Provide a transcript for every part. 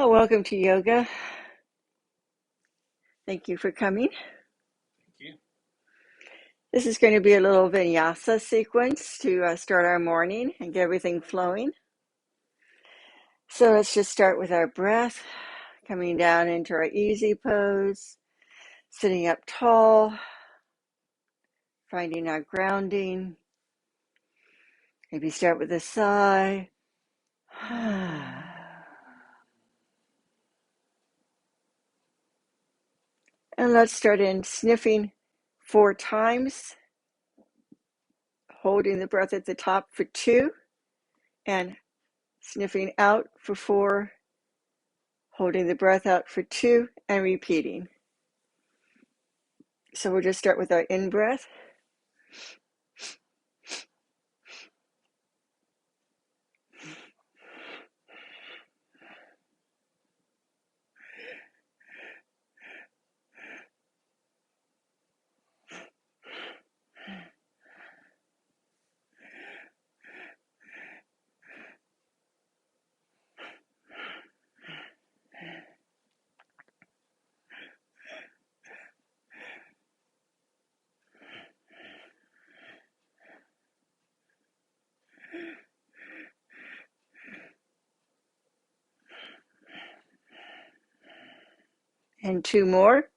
Well, welcome to yoga. Thank you for coming. Thank you. This is going to be a little Vinyasa sequence to start our morning and get everything flowing. So let's just start with our breath, coming down into our easy pose, sitting up tall, finding our grounding. Maybe start with a sigh. And let's start in sniffing 4 times, holding the breath at the top for 2, and sniffing out for 4, holding the breath out for 2, and repeating. So we'll just start with our in-breath. And 2 more.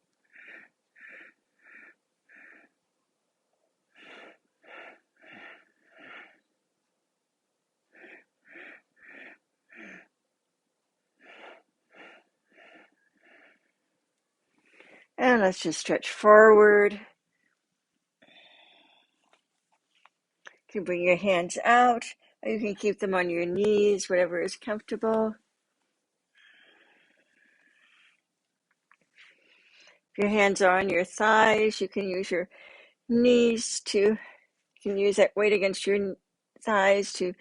And let's just stretch forward. You can bring your hands out, or you can keep them on your knees, whatever is comfortable. If your hands are on your thighs, you can use your knees you can use that weight against your thighs to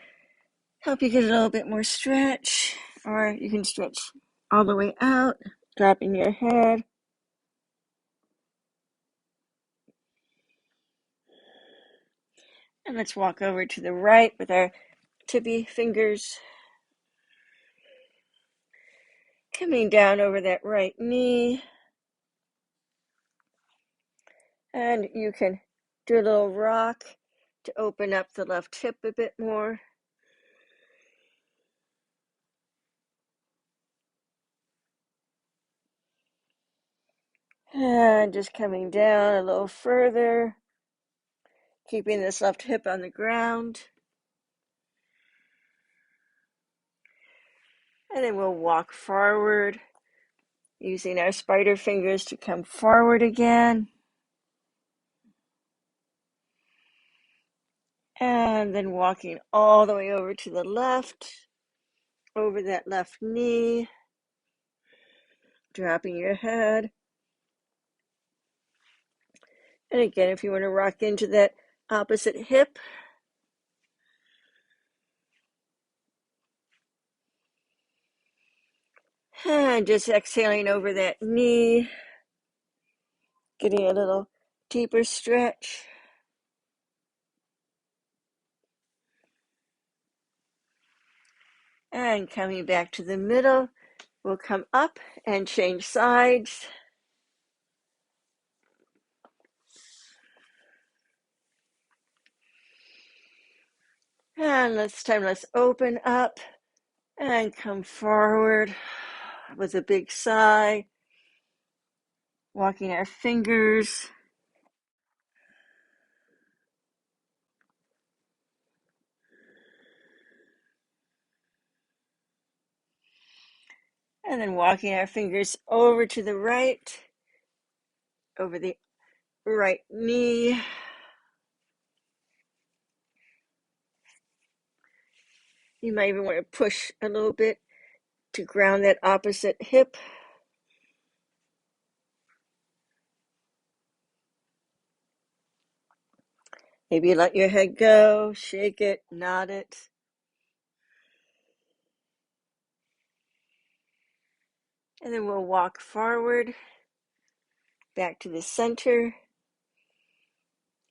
help you get a little bit more stretch, or you can stretch all the way out, dropping your head. And let's walk over to the right with our tippy fingers coming down over that right knee. And you can do a little rock to open up the left hip a bit more. And just coming down a little further, keeping this left hip on the ground. And then we'll walk forward, using our spider fingers to come forward again. And then walking all the way over to the left, over that left knee, dropping your head. And again, if you want to rock into that opposite hip, and just exhaling over that knee, getting a little deeper stretch. And coming back to the middle, we'll come up and change sides. And this time, let's open up and come forward with a big sigh, walking our fingers. And then walking our fingers over to the right, over the right knee. You might even want to push a little bit to ground that opposite hip. Maybe let your head go, shake it, nod it. And then we'll walk forward, back to the center.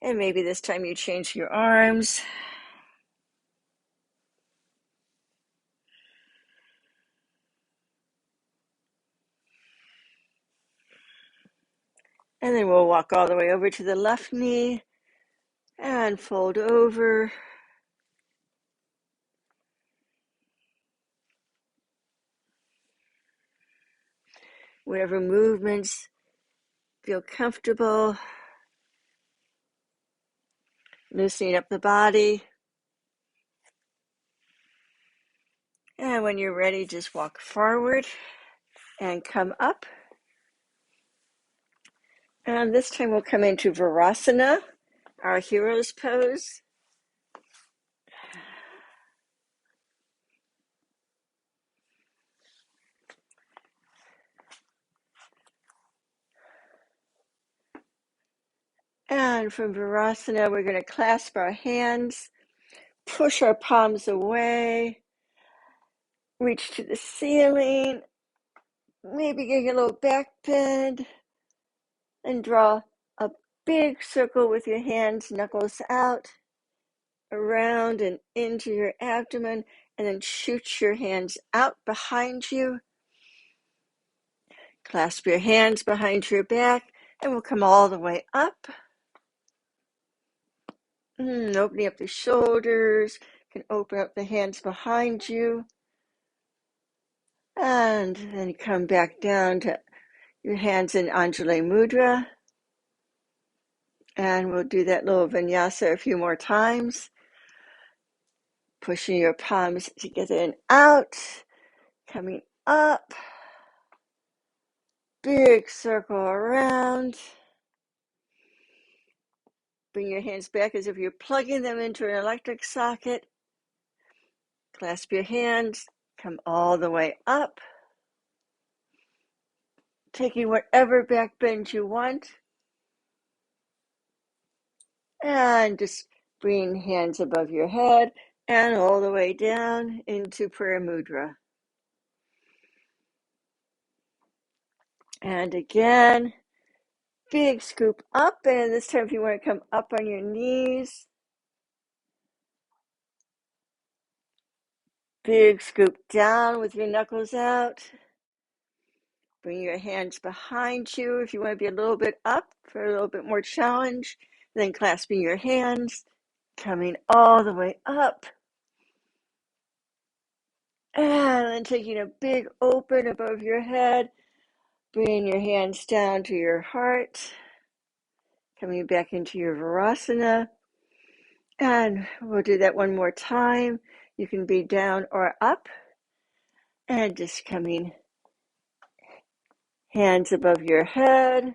And maybe this time you change your arms. And then we'll walk all the way over to the left knee and fold over. Whatever movements feel comfortable. Loosening up the body. And when you're ready, just walk forward and come up. And this time we'll come into Varasana, our hero's pose. And from Varasana, we're going to clasp our hands, push our palms away, reach to the ceiling, maybe getting a little back bend, and draw a big circle with your hands, knuckles out, around and into your abdomen, and then shoot your hands out behind you. Clasp your hands behind your back, and we'll come all the way up. Opening up the shoulders, you can open up the hands behind you. And then you come back down to your hands in Anjali Mudra. And we'll do that little vinyasa a few more times. Pushing your palms together and out. Coming up. Big circle around. Bring your hands back as if you're plugging them into an electric socket. Clasp your hands. Come all the way up. Taking whatever back bend you want. And just bring hands above your head and all the way down into prayer mudra. And again, big scoop up. And this time if you want to come up on your knees, big scoop down with your knuckles out. Bring your hands behind you if you want to be a little bit up for a little bit more challenge. Then clasping your hands, coming all the way up. And then taking a big open above your head. Bring your hands down to your heart. Coming back into your Varasana. And we'll do that one more time. You can be down or up. And just coming hands above your head.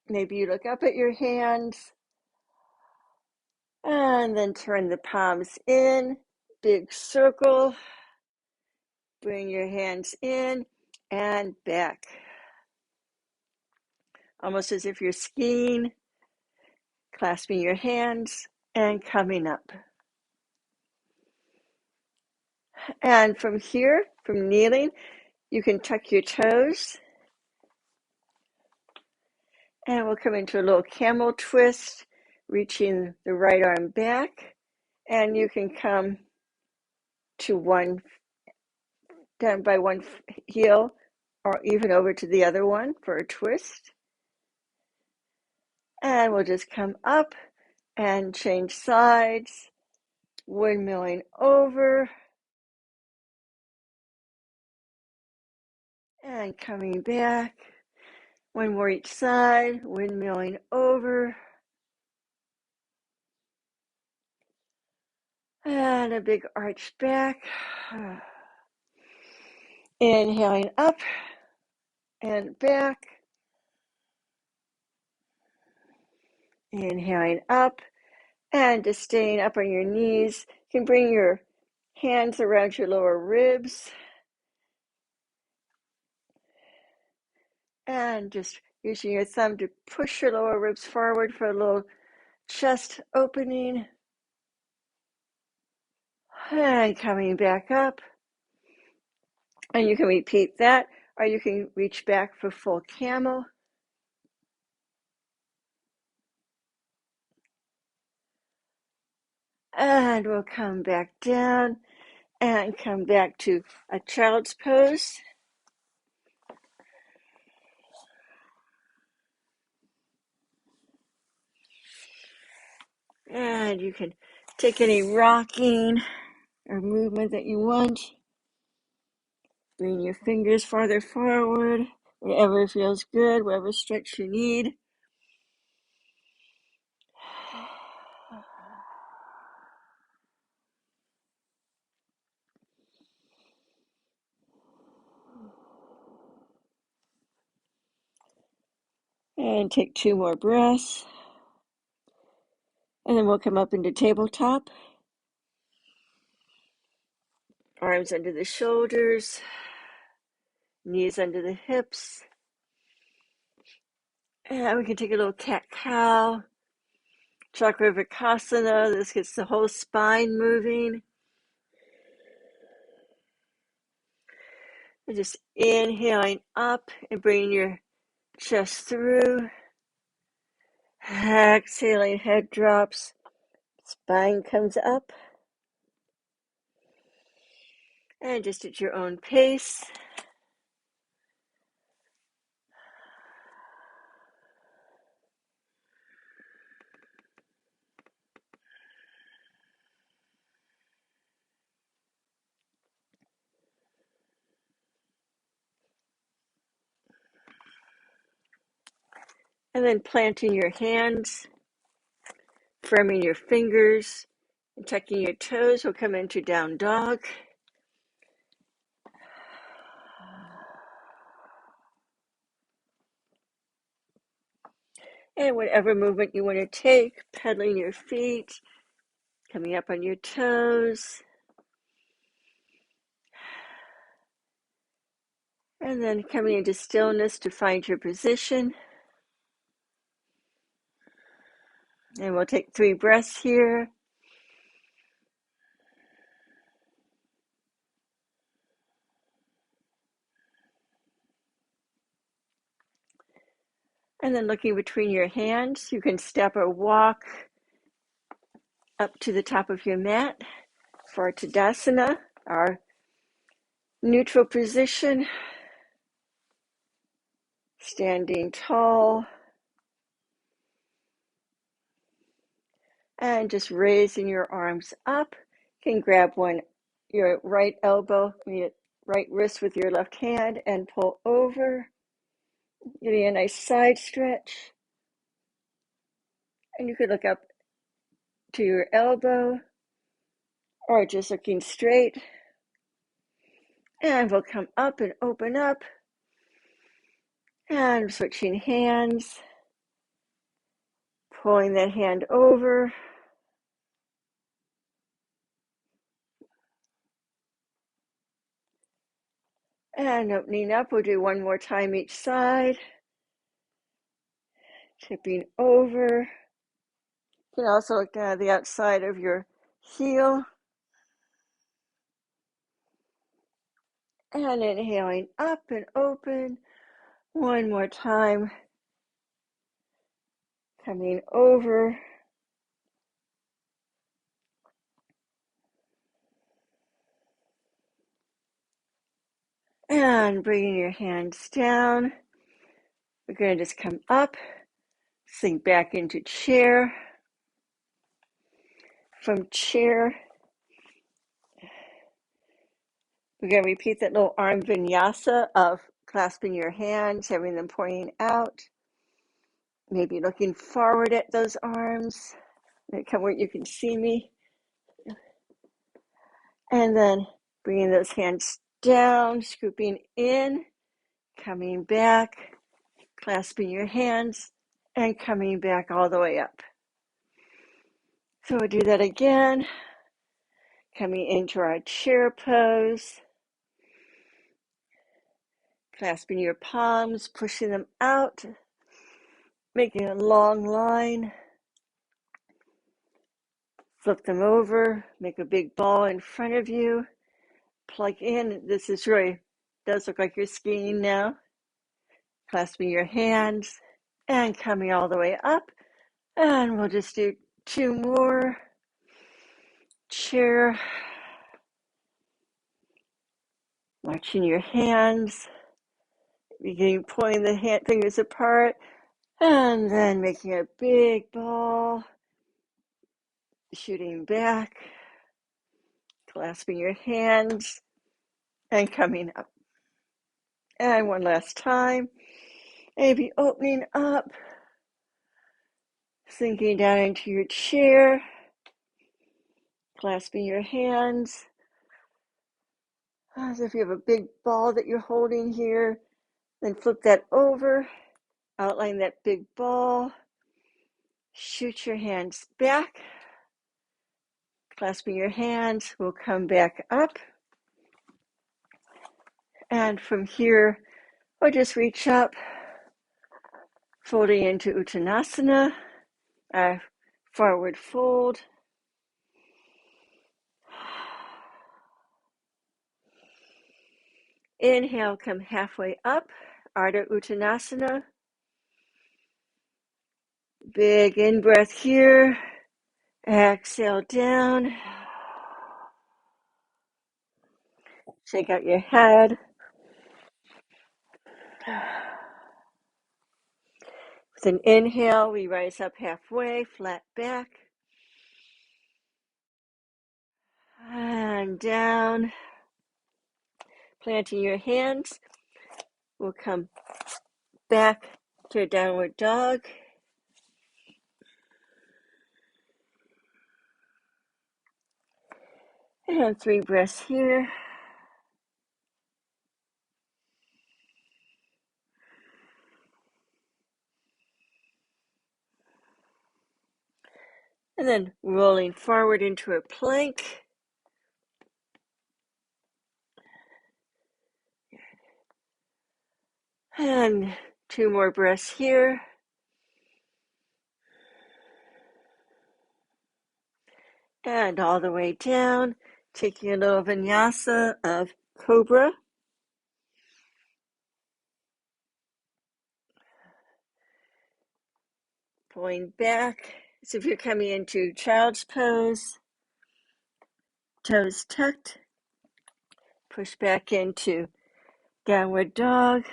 Maybe you look up at your hands. And then turn the palms in. Big circle. Bring your hands in and back. Almost as if you're skiing. Clasping your hands and coming up. And from here, from kneeling, you can tuck your toes. And we'll come into a little camel twist, reaching the right arm back. And you can come to one, down by one heel, or even over to the other one for a twist. And we'll just come up and change sides, windmilling over. And coming back. One more each side, windmilling over. And a big arch back. Inhaling up and back. Inhaling up and just staying up on your knees. You can bring your hands around your lower ribs. And just using your thumb to push your lower ribs forward for a little chest opening. And coming back up. And you can repeat that, or you can reach back for full camel. And we'll come back down and come back to a child's pose. And you can take any rocking or movement that you want. Bring your fingers farther forward, wherever feels good, whatever stretch you need. And take 2 more breaths. And then we'll come up into tabletop. Arms under the shoulders, knees under the hips. And we can take a little cat-cow, Badakanasana. This gets the whole spine moving. And just inhaling up and bringing your chest through. Exhaling, head drops, spine comes up. And just at your own pace. And then planting your hands, firming your fingers, and tucking your toes. We'll come into down dog. And whatever movement you want to take, pedaling your feet, coming up on your toes. And then coming into stillness to find your position. And we'll take 3 breaths here. And then looking between your hands, you can step or walk up to the top of your mat for Tadasana, our neutral position, standing tall, and just raising your arms up. You can grab your right elbow, your right wrist with your left hand and pull over, getting a nice side stretch. And you could look up to your elbow or just looking straight. And we'll come up and open up and switching hands, pulling that hand over. And opening up, we'll do 1 more time each side. Tipping over. You can also look down at the outside of your heel. And inhaling up and open. 1 more time. Coming over. And bringing your hands down. We're going to just come up, sink back into chair. From chair, we're going to repeat that little arm vinyasa of clasping your hands, having them pointing out. Maybe looking forward at those arms. Come where you can see me. And then bringing those hands down, scooping in, coming back, clasping your hands, and coming back all the way up. So we'll do that again. Coming into our chair pose. Clasping your palms, pushing them out, making a long line. Flip them over, make a big ball in front of you. Plug in. This is really, does look like you're skiing now. Clasping your hands and coming all the way up. And we'll just do 2 more. Chair. Watching your hands. Beginning pulling the fingers apart. And then making a big ball. shooting back, clasping your hands, and coming up. And one last time, maybe opening up, sinking down into your chair, clasping your hands, as if you have a big ball that you're holding here. Then flip that over, outline that big ball, shoot your hands back, clasping your hands, we'll come back up. And from here, we'll just reach up, folding into Uttanasana, forward fold. Inhale, come halfway up, Ardha Uttanasana. Big in-breath here. Exhale down. Shake out your head. With an inhale, we rise up halfway, flat back. And down. Planting your hands. We'll come back to a downward dog. And 3 breaths here. And then rolling forward into a plank. And 2 more breaths here. And all the way down, taking a little vinyasa of Cobra. Pulling back. So if you're coming into child's pose, toes tucked, push back into downward dog.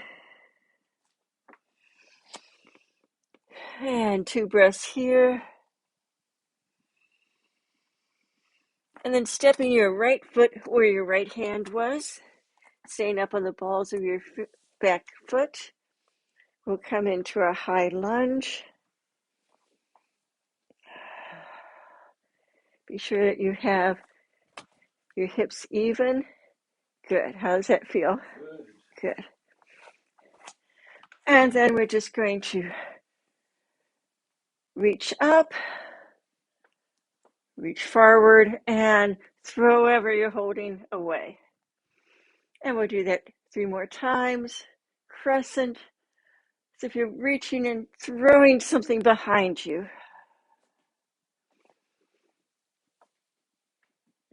And 2 breaths here. And then stepping your right foot where your right hand was, staying up on the balls of your back foot. We'll come into a high lunge. Be sure that you have your hips even. Good. How does that feel? Good. And then we're just going to reach up, reach forward, and throw whatever you're holding away. And we'll do that 3 more times. Crescent. So if you're reaching and throwing something behind you.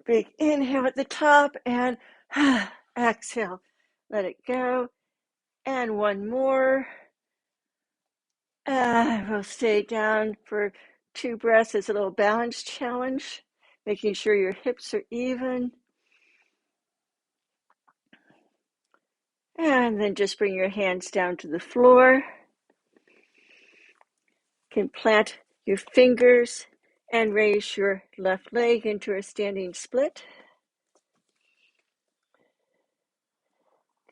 Big inhale at the top and exhale. Let it go. And 1 more. We'll stay down for 2 breaths as a little balance challenge, making sure your hips are even. And then just bring your hands down to the floor. You can plant your fingers and raise your left leg into a standing split.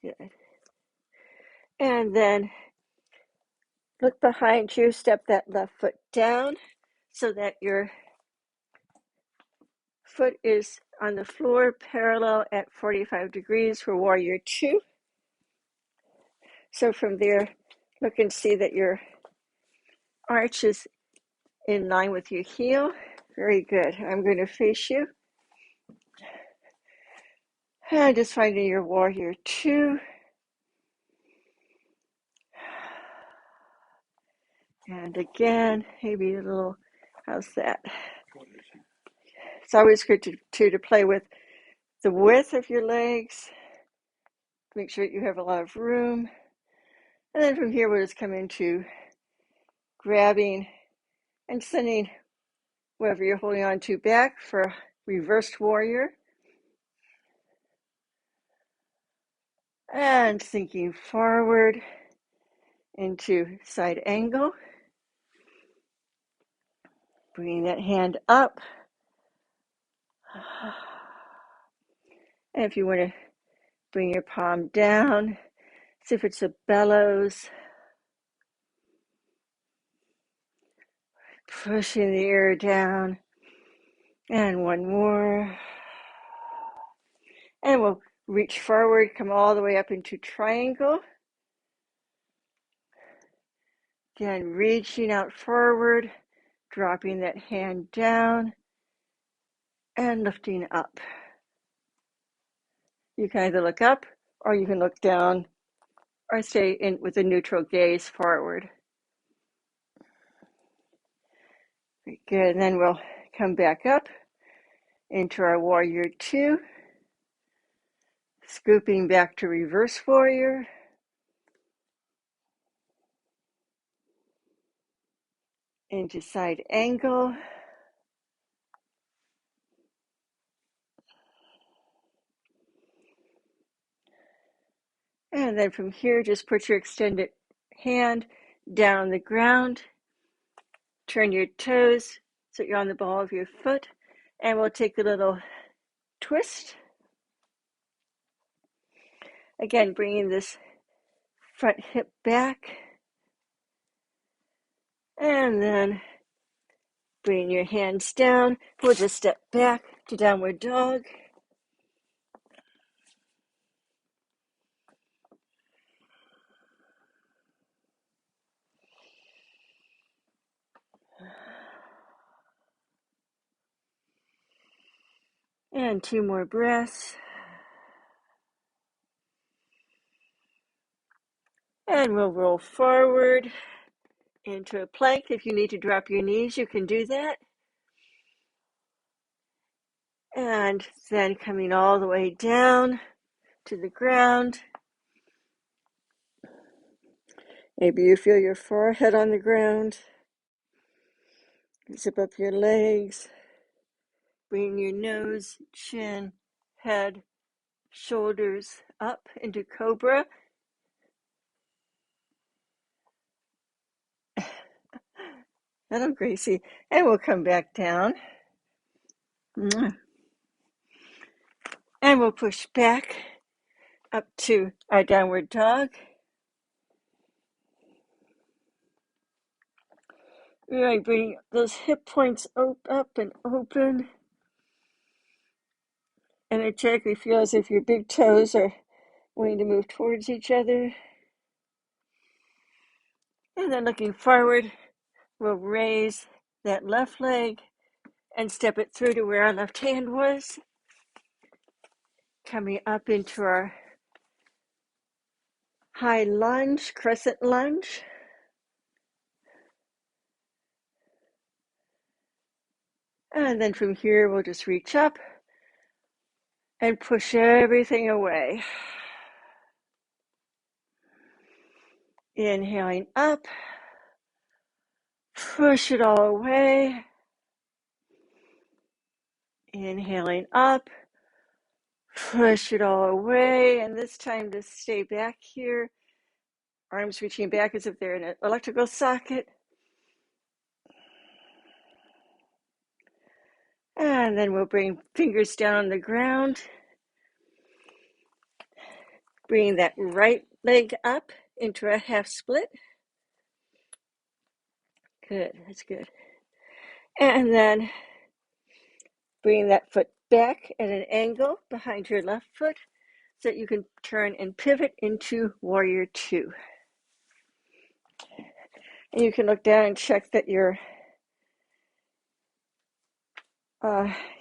Good. And then look behind you, step that left foot down so that your foot is on the floor parallel at 45 degrees for Warrior 2. So from there, look and see that your arch is in line with your heel. Very good. I'm going to face you. And just finding your Warrior 2. And again, maybe a little, how's that? It's always good to play with the width of your legs. Make sure you have a lot of room. And then from here, we'll just come into grabbing and sending whatever you're holding on to back for reversed warrior. And sinking forward into side angle. Bringing that hand up And if you want to bring your palm down, see if it's a bellows, pushing the air down. And one more. And we'll reach forward, come all the way up into triangle. Again, reaching out forward, dropping that hand down, and lifting up. You can either look up, or you can look down, or stay in with a neutral gaze forward. Very good, and then we'll come back up into our warrior two, scooping back to reverse warrior. Into side angle. And then from here, just put your extended hand down on the ground. Turn your toes so you're on the ball of your foot. And we'll take a little twist. Again, bringing this front hip back. And then bring your hands down. We'll just step back to downward dog. And 2 more breaths. And we'll roll forward into a plank. If you need to drop your knees, you can do that. And then coming all the way down to the ground. Maybe you feel your forehead on the ground. Zip up your legs. Bring your nose, chin, head, shoulders up into Cobra. Hello, Gracie. And we'll come back down. And we'll push back up to our downward dog. Really bring those hip points up and open. Energetically feel as if your big toes are wanting to move towards each other. And then looking forward, we'll raise that left leg and step it through to where our left hand was. Coming up into our high lunge, crescent lunge. And then from here, we'll just reach up and push everything away. Inhaling up, push it all away. Inhaling up, push it all away. And this time to stay back here. Arms reaching back as if they're in an electrical socket. And then we'll bring fingers down on the ground. Bring that right leg up into a half split. Good, that's good. And then bring that foot back at an angle behind your left foot so that you can turn and pivot into warrior two. And you can look down and check that your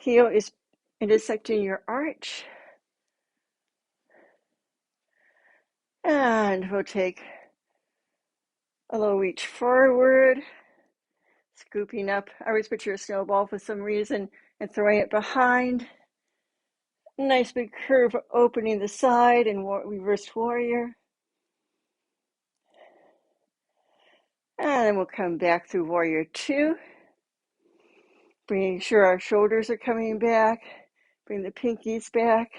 heel is intersecting your arch. And we'll take a little reach forward, scooping up. I always picture a snowball for some reason and throwing it behind. Nice big curve opening the side and reversed warrior. And then we'll come back through warrior two. Bringing sure our shoulders are coming back. Bring the pinkies back.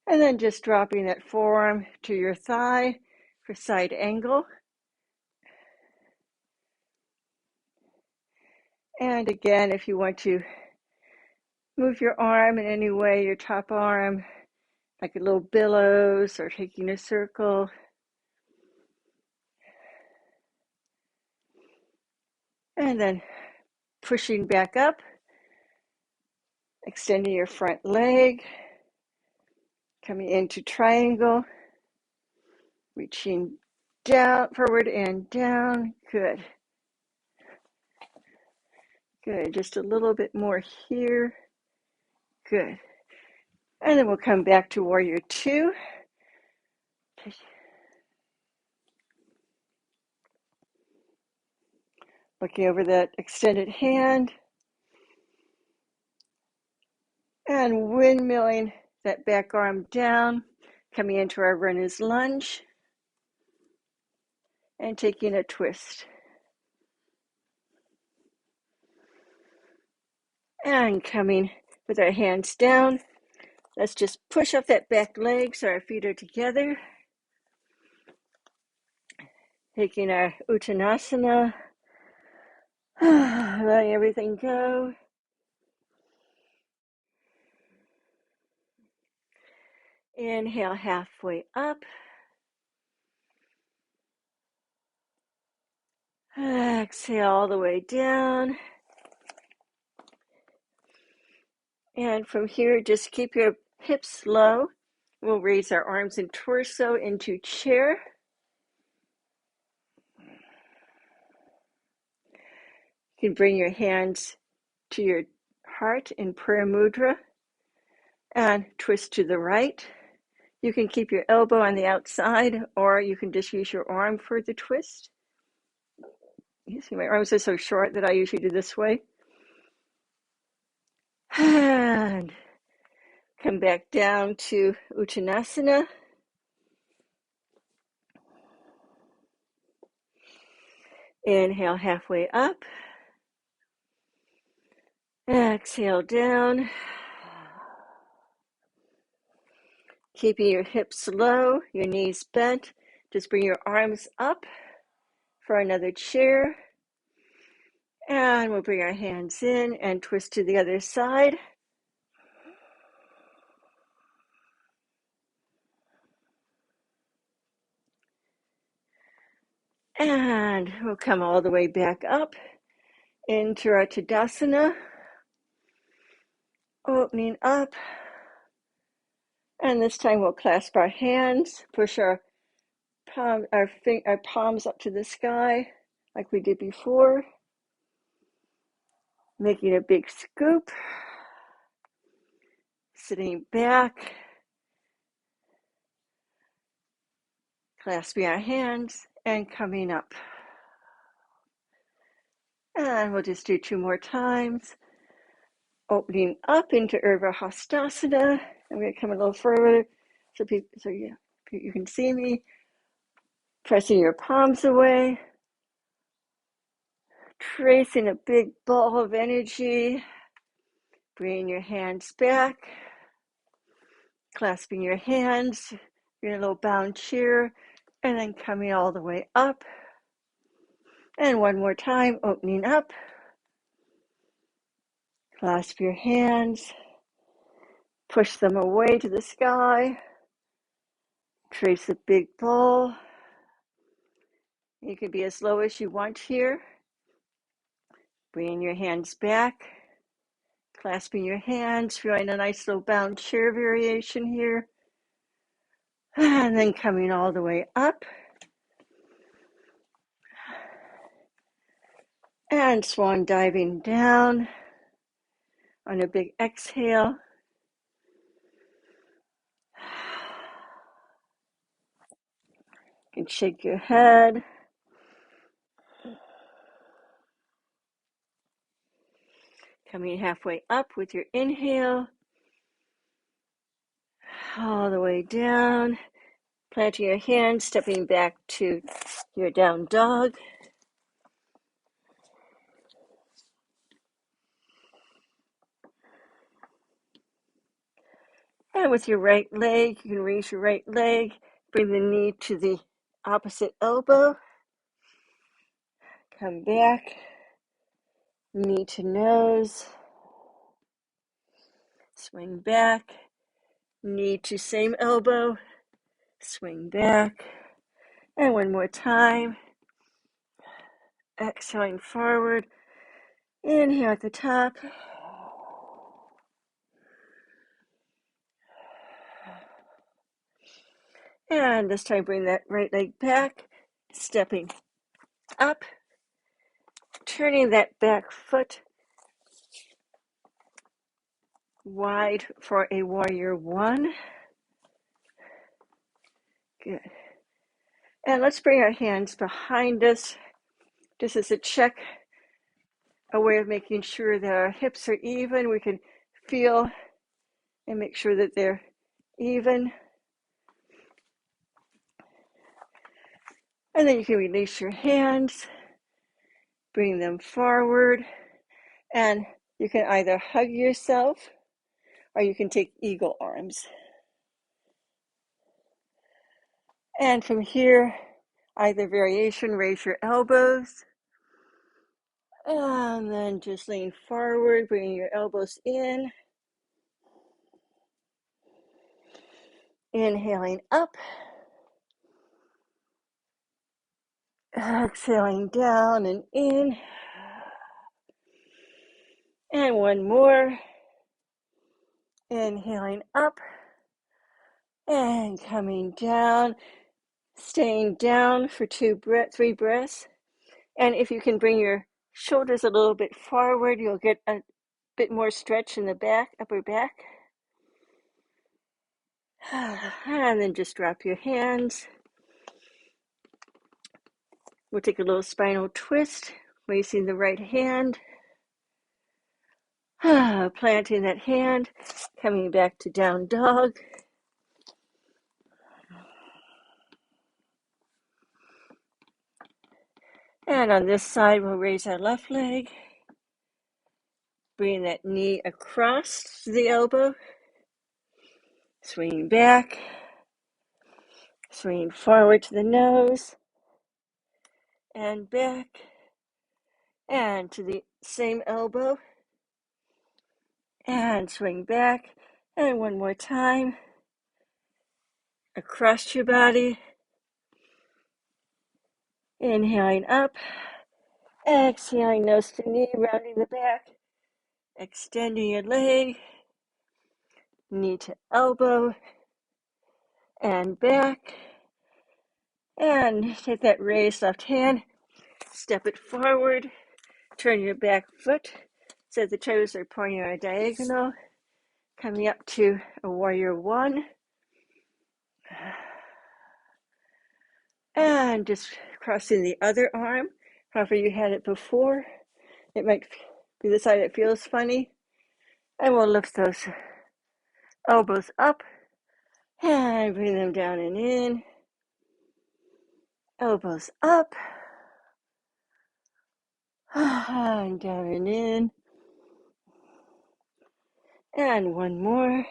And then just dropping that forearm to your thigh for side angle. And again, if you want to Move your arm in any way, your top arm, like a little billows or taking a circle. And then pushing back up, extending your front leg, coming into triangle, reaching down, forward and down. Good. Good. Just a little bit more here. Good. And then we'll come back to warrior two. Looking over that extended hand and windmilling that back arm down, coming into our runner's lunge and taking a twist. And coming with our hands down, let's just push up that back leg so our feet are together. Taking our Uttanasana, letting everything go. Inhale halfway up. Exhale all the way down. And from here, just keep your hips low. We'll raise our arms and torso into chair. You can bring your hands to your heart in prayer mudra and twist to the right. You can keep your elbow on the outside, or you can just use your arm for the twist. You see, my arms are so short that I usually do this way. And come back down to Uttanasana. Inhale halfway up. Exhale down. Keeping your hips low, your knees bent. Just bring your arms up for another chair. And we'll bring our hands in and twist to the other side. And we'll come all the way back up into our Tadasana. Opening up. And this time we'll clasp our hands, push our palms up to the sky like we did before. Making a big scoop. Sitting back. Clasping our hands and coming up. And we'll just do 2 more times. Opening up into Urdhva Hastasana. I'm going to come a little further so you can see me. Pressing your palms away. Tracing a big ball of energy. Bringing your hands back. Clasping your hands. You're in a little bound chair. And then coming all the way up. And one more time, opening up. Clasp your hands. Push them away to the sky. Trace a big ball. You can be as low as you want here. Bringing your hands back. Clasping your hands, feeling a nice little bound chair variation here. And then coming all the way up. And swan diving down on a big exhale. You can shake your head. Coming halfway up with your inhale. All the way down. Planting your hands, stepping back to your down dog. And with your right leg, you can raise your right leg, bring the knee to the opposite elbow. Come back, knee to nose. swing back, knee to same elbow, swing back, and one more time, exhaling forward, inhale at the top, and this time bring that right leg back, stepping up, turning that back foot wide for a warrior one. Good. And let's bring our hands behind us, just as a check, a way of making sure that our hips are even. We can feel and make sure that they're even. And then you can release your hands, bring them forward, and you can either hug yourself or you can take eagle arms. And from here, either variation, raise your elbows, and then just lean forward, bringing your elbows in. Inhaling up, exhaling down and in. And one more. Inhaling up and coming down, staying down for 3 breaths. And if you can bring your shoulders a little bit forward, you'll get a bit more stretch in the back, upper back. And then just drop your hands. We'll take a little spinal twist, raising the right hand, planting that hand, coming back to down dog. And on this side, we'll raise our left leg, bring that knee across the elbow, swinging back, swinging forward to the nose, and back, and to the same elbow, and swing back, and one more time, across your body, inhaling up, exhaling nose to knee, rounding the back, extending your leg, knee to elbow, and back, and take that raised left hand, step it forward, turn your back foot so the toes are pointing on a diagonal, coming up to a warrior one. And just crossing the other arm, however you had it before. It might be the side that feels funny. And we'll lift those elbows up and bring them down and in. Elbows up and down and in. And one more.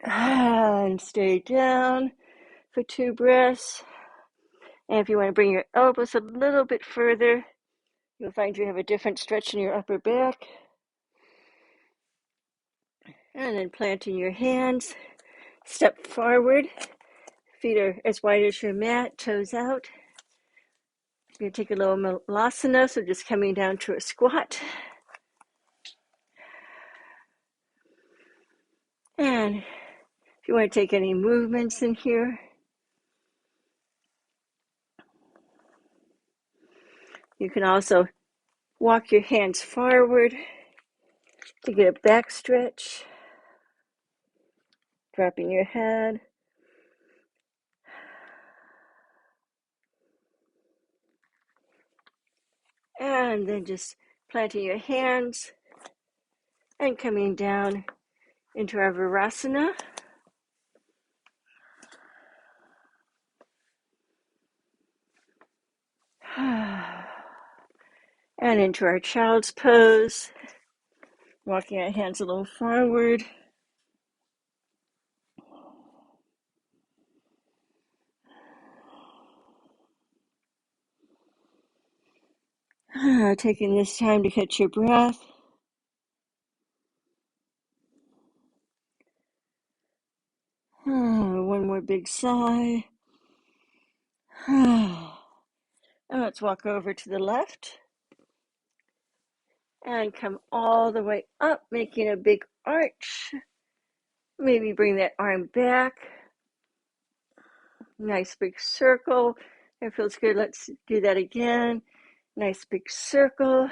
And stay down for 2 breaths. And if you want to bring your elbows a little bit further, you'll find you have a different stretch in your upper back. And then planting your hands, step forward. Feet are as wide as your mat, toes out. You're going to take a little Malasana, so just coming down to a squat. And if you want to take any movements in here, you can also walk your hands forward to get a back stretch, dropping your head. And then just planting your hands and coming down into our Varasana. And into our child's pose, walking our hands a little forward. Taking this time to catch your breath. big sigh. And let's walk over to the left and come all the way up, making a big arch. Maybe bring that arm back. Nice big circle. That feels good. Let's do that again. Nice big circle.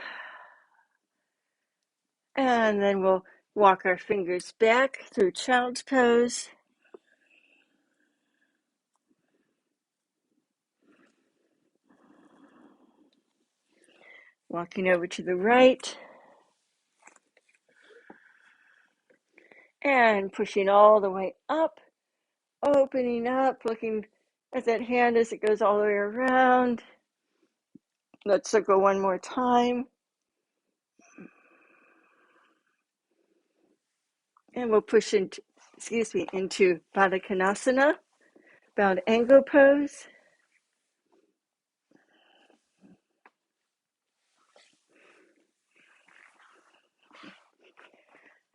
And then we'll walk our fingers back through child's pose. Walking over to the right. And pushing all the way up. Opening up, looking at that hand as it goes all the way around. Let's circle one more time. And we'll push into Badakanasana, bound angle pose.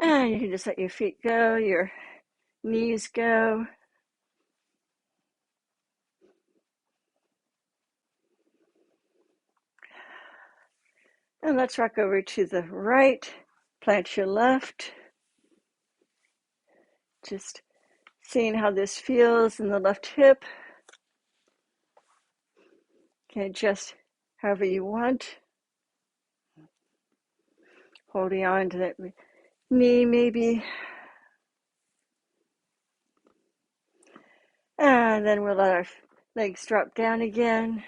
And you can just let your feet go, your knees go. And let's rock over to the right, plant your left. Just seeing how this feels in the left hip. You can adjust however you want. Holding on to that knee maybe. And then we'll let our legs drop down again.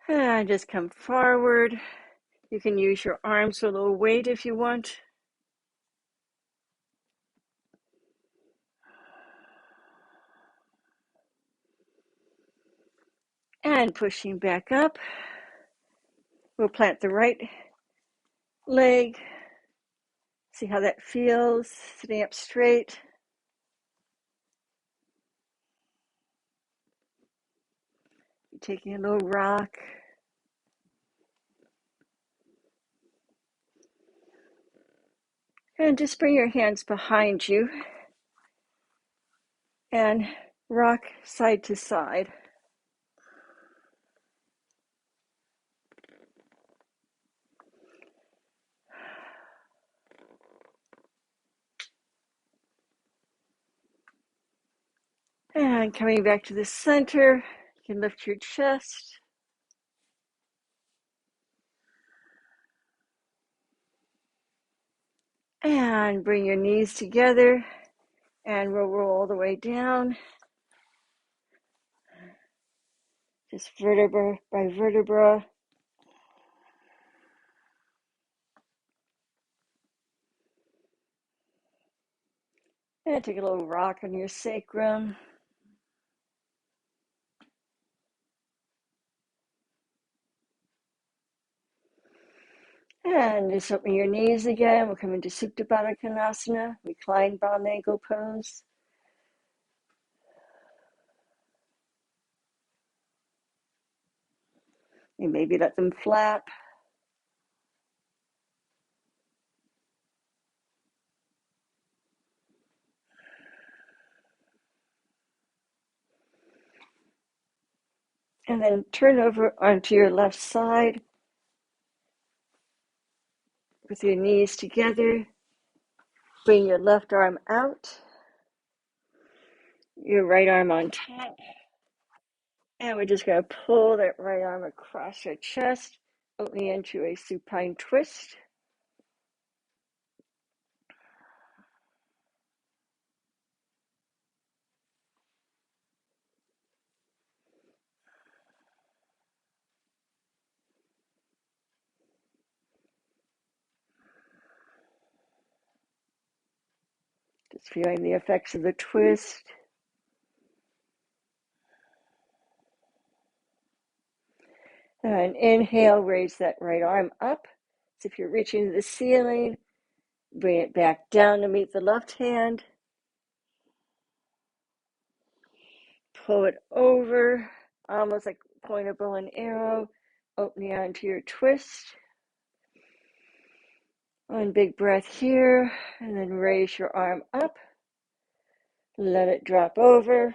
And just come forward. You can use your arms for a little weight if you want. And pushing back up. We'll plant the right leg. See how that feels, sitting up straight. Taking a little rock. And just bring your hands behind you and rock side to side. And coming back to the center, you can lift your chest. And bring your knees together and we'll roll all the way down. Just vertebra by vertebra. And take a little rock on your sacrum. And just open your knees again. We'll come into Supta Badakanasana, reclined bound ankle pose. And maybe let them flap. And then turn over onto your left side with your knees together. Bring your left arm out, your right arm on top. And we're just going to pull that right arm across your chest, opening into a supine twist. Just feeling the effects of the twist. And inhale, raise that right arm up. So if you're reaching to the ceiling, bring it back down to meet the left hand. Pull it over, almost like pulling a bow and arrow, opening onto your twist. One big breath here, and then raise your arm up. Let it drop over.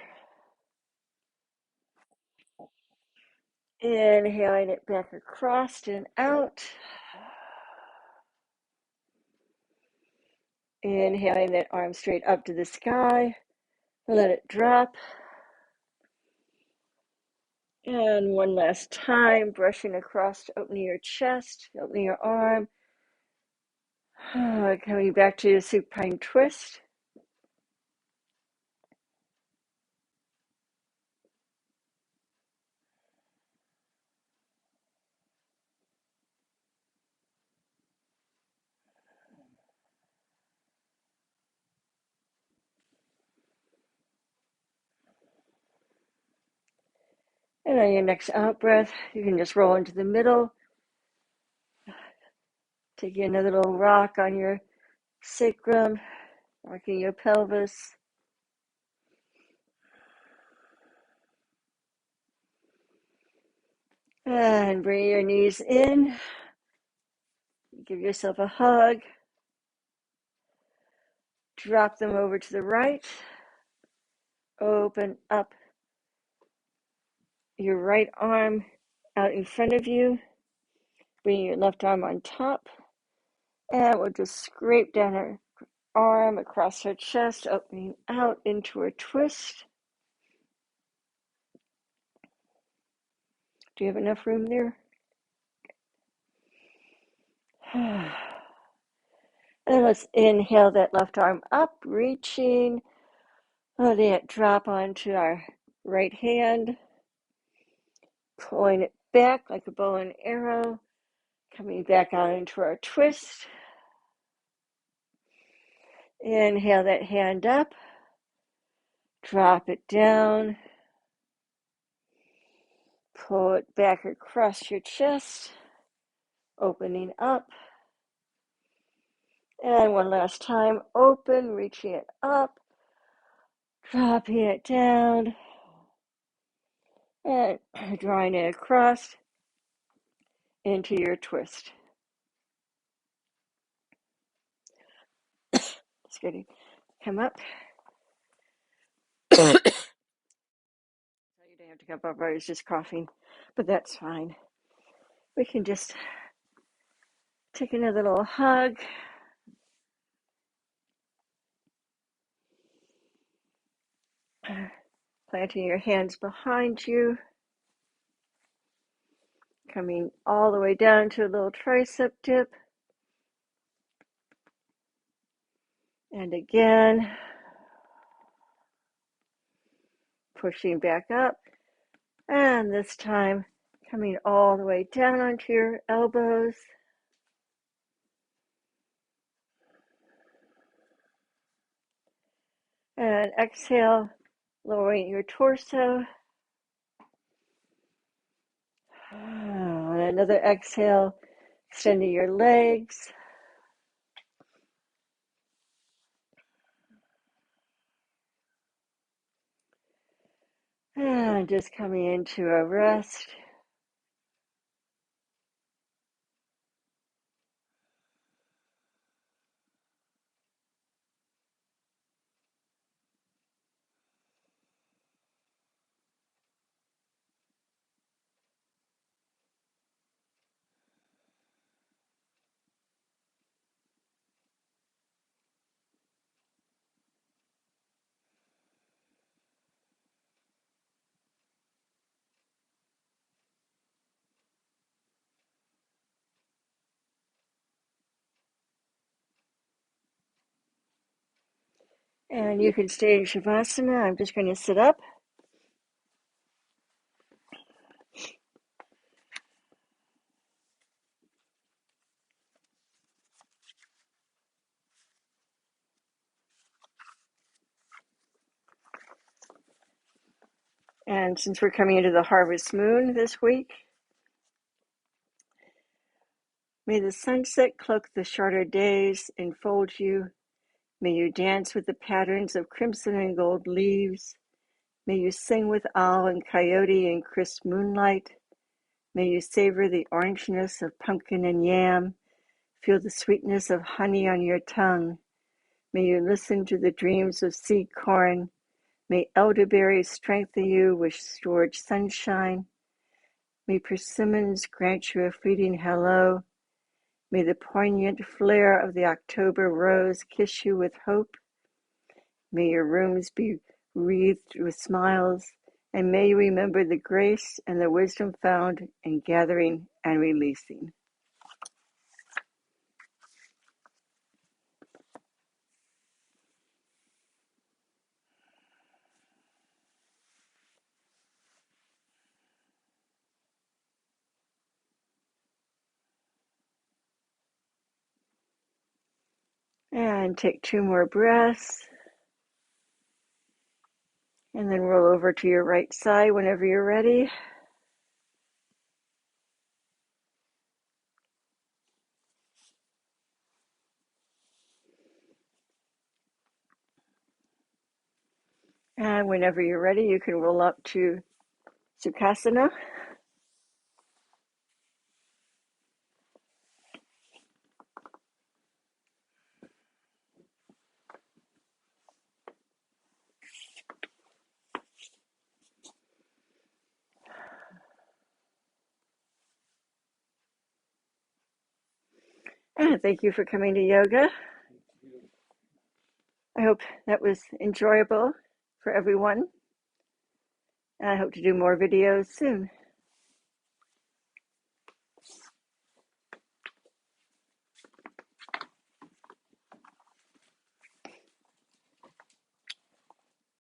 Inhaling it back across and out. Inhaling that arm straight up to the sky. Let it drop. And one last time, brushing across, opening your chest, opening your arm. Coming back to your supine twist. And on your next out breath, you can just roll into the middle. Taking another little rock on your sacrum, rocking your pelvis. And bring your knees in. Give yourself a hug. Drop them over to the right. Open up your right arm out in front of you. Bring your left arm on top. And we'll just scrape down our arm across our chest, opening out into a twist. Do you have enough room there? And let's inhale that left arm up, reaching. Letting it drop onto our right hand. Pulling it back like a bow and arrow. Coming back out into our twist. Inhale that hand up. Drop it down. Pull it back across your chest. Opening up. And one last time, open, reaching it up. Dropping it down. And drawing it across into your twist. Just kidding. Come up. You don't have to come up, I was just coughing, but that's fine. We can just take another little hug. Planting your hands behind you. Coming all the way down to a little tricep dip. And again, pushing back up. And this time, coming all the way down onto your elbows. And exhale, lowering your torso. And another exhale, extending your legs. And just coming into a rest. And you can stay in Shavasana. I'm just going to sit up. And since we're coming into the harvest moon this week, may the sunset cloak the shorter days, enfold you. May you dance with the patterns of crimson and gold leaves. May you sing with owl and coyote in crisp moonlight. May you savor the orangeness of pumpkin and yam. Feel the sweetness of honey on your tongue. May you listen to the dreams of seed corn. May elderberries strengthen you with stored sunshine. May persimmons grant you a fleeting hello. May the poignant flare of the October rose kiss you with hope. May your rooms be wreathed with smiles, and may you remember the grace and the wisdom found in gathering and releasing. And take 2 more breaths. And then roll over to your right side whenever you're ready. And whenever you're ready, you can roll up to Sukhasana. And thank you for coming to yoga. I hope that was enjoyable for everyone. And I hope to do more videos soon.